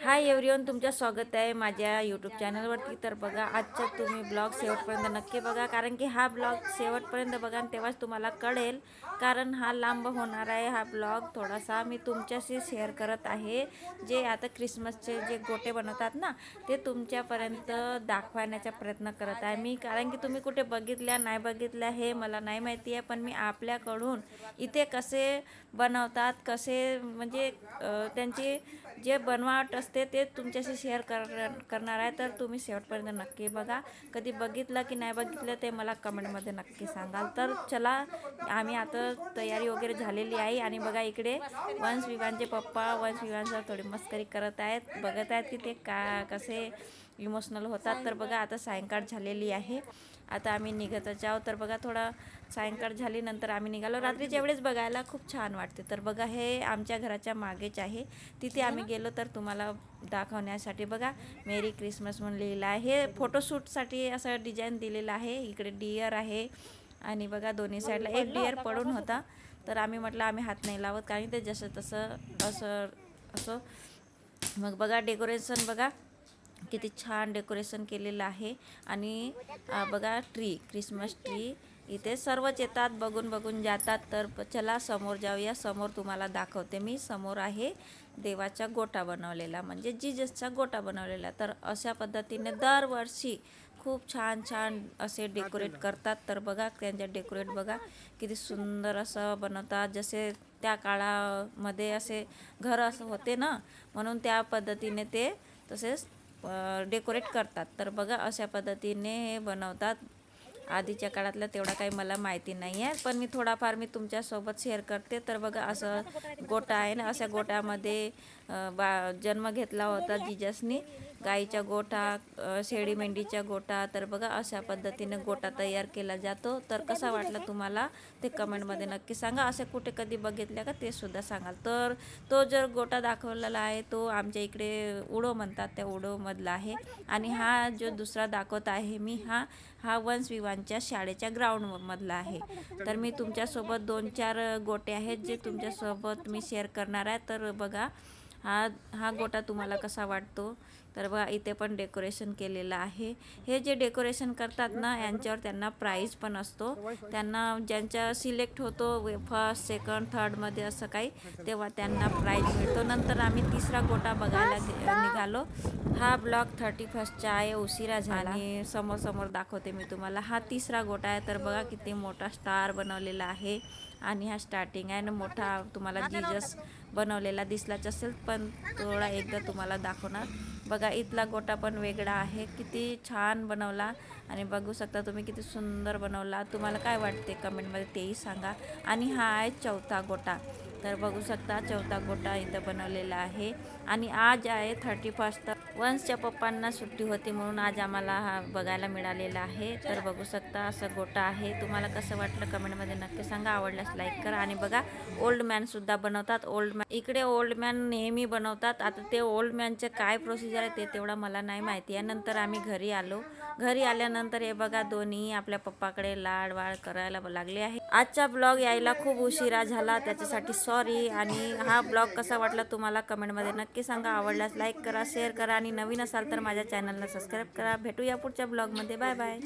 Hi everyone, तुमचं स्वागत आहे माझ्या यूट्यूब चॅनलवरती। तर बघा, आजचा तुम्ही ब्लॉग शेवटपर्यंत नक्की बघा, कारण की हा ब्लॉग शेवटपर्यंत बघा तेव्हाच तुम्हाला कळेल, कारण हा लांब होणार आहे। हा ब्लॉग थोडासा मी तुमच्याशी शेअर करत आहे, जे आता क्रिसमसचे जे गोटे बनवतात ना, ते तुमच्यापर्यंत दाखवण्याचा प्रयत्न करत आहे मी। कारण की तुम्ही कुठे बघितल्या नाही बघितल्या हे मला नाही माहिती आहे, पण मी आपल्याकडून इथे कसे बनवतात, कसे म्हणजे त्यांची जे बनवाट असते ते तुमच्याशी शेअर करणार आहे। तर तुम्ही शेवटपर्यंत नक्की बघा। कधी बघितलं की नाही बघितलं ते मला कमेंटमध्ये नक्की सांगाल। तर चला, आम्ही आता तयारी वगैरे झालेली आहे आणि बघा इकडे वंश विवांचे पप्पा वंश विवांचा थोडी मस्करी करत आहेत, बघत आहेत की ते कसे इमोशनल होतात। तर बघा आता सायंकाळ झालेली आहे, आता आम्ही निघतच आहोत। तर बघा थोडा सायंकाळ झाली नंतर आम्ही निघालो। रात्रीच्या वेळेस बघायला खूप छान वाटते। तर बघा हे आमच्या घराच्या मागेच आहे, तिथे आम्ही गेलो तर तुम्हाला दाखवण्यासाठी बघा मेरी क्रिसमस म्हणून लिहिलं आहे। हे फोटोशूटसाठी असं डिझाईन दिलेलं आहे। इकडे डिअर आहे आणि बघा दोन्ही साईडला एक डिअर पडून होता, तर आम्ही म्हटलं आम्ही हात नाही लावत, कारण ते जसं तसं असं असं। मग बघा डेकोरेशन बघा किती छान डेकोरेशन केलेलं आहे। आणि बघा ट्री, क्रिसमस ट्री इथे सर्वच येतात, बघून बघून जातात। तर चला समोर जाऊया, समोर तुम्हाला दाखवते मी। समोर आहे देवाचा गोटा बनवलेला, म्हणजे जीजसचा गोटा बनवलेला। तर अशा पद्धतीने दरवर्षी खूप छान छान असे डेकोरेट करतात। तर बघा त्यांच्या डेकोरेट बघा किती सुंदर असं बनवतात, जसे त्या काळामध्ये असे घर असं होते ना, म्हणून त्या पद्धतीने ते तसेच डेकोरेट करतात। तर बघा अशा पद्धतीने हे बनवतात। आधीच्या काळातलं तेवढा काही मला माहिती नाही आहे, पण मी थोडाफार तुमच्यासोबत शेअर करते। तर बघा असं गोटा आहे ना, अशा गोट्यामध्ये जन्म घेतला होता जीजसनी। गाईचा गोठा, शेळी मेंढीचा गोटा। तर बघा अशा पद्धतीने गोटा तयार केला जातो। तर कसा वाटला तुम्हाला ते कमेंटमध्ये नक्की सांगा। असे कुठे कधी बघितल्या का ते सुद्धा सांगाल। तर तो जर गोटा दाखवलेला आहे तो आमच्या इकडे उडो म्हणतात, त्या उडोमधला आहे। आणि हा जो दुसरा दाखवत आहे मी, हा वंश विवांच्या शाळेच्या ग्राउंडमधला आहे। तर मी तुमच्यासोबत 2-4 गोटे आहेत जे तुमच्यासोबत मी शेअर करणार आहे। तर बघा हा गोटा तुम्हाला कसा वाटतो। तर बघा इथे पण डेकोरेशन केलेलं आहे। हे जे डेकोरेशन करतात ना, यांच्यावर त्यांना प्राईज पण असतो। त्यांना ज्यांच्या सिलेक्ट होतो फर्स्ट सेकंड थर्डमध्ये असं काही, तेव्हा त्यांना प्राईज मिळतो। नंतर आम्ही तिसरा गोटा बघायला निघालो। हा ब्लॉग 31चा आहे, उशिरा झाला आणि समोर समोर दाखवते मी तुम्हाला। हा तिसरा गोटा आहे। तर बघा किती मोठा स्टार बनवलेला आहे आणि हा स्टार्टिंग आहे ना, मोठा तुम्हाला जीजस बनवलेला दिसलाच असेल, पण थोडा एकदा तुम्हाला दाखवणार। बघा इथला गोटा पण वेगळा आहे, किती छान बनवला आणि बघू शकता तुम्ही किती सुंदर बनवला। तुम्हाला काय वाटते कमेंटमध्ये तेही सांगा। आणि हा आहे चौथा गोटा। तर बघू शकता चौथा गोटा इथं बनवलेला आहे। आणि आज आहे 31st, तर वंशच्या पप्पांना सुट्टी होती म्हणून आज आम्हाला हा बघायला मिळालेला आहे। तर बघू शकता असं गोटा आहे। तुम्हाला कसं वाटलं कमेंटमध्ये नक्की सांगा, आवडल्यास लाईक करा। आणि बघा ओल्ड मॅनसुद्धा बनवतात। ओल्ड मॅन इकडे ओल्ड मॅन नेहमी बनवतात। आता ते ओल्ड मॅनचे काय प्रोसिजर आहे ते तेवढा मला नाही माहिती आहे। नंतर आम्ही घरी आलो, घरी आल्यानंतर हे बघा दोन्ही आपल्या पप्पाकडे लाड वाड करायला लागले आहे। आजचा ब्लॉग यायला खूप उशिरा झाला, त्याच्यासाठी सॉरी। आणि हा ब्लॉग कसा वाटला तुम्हाला कमेंटमध्ये नक्की सांगा, आवडल्यास लाईक करा, शेअर करा आणि नवीन असाल तर माझ्या चॅनलला सबस्क्राईब करा। भेटूया पुढच्या ब्लॉगमध्ये, बाय बाय।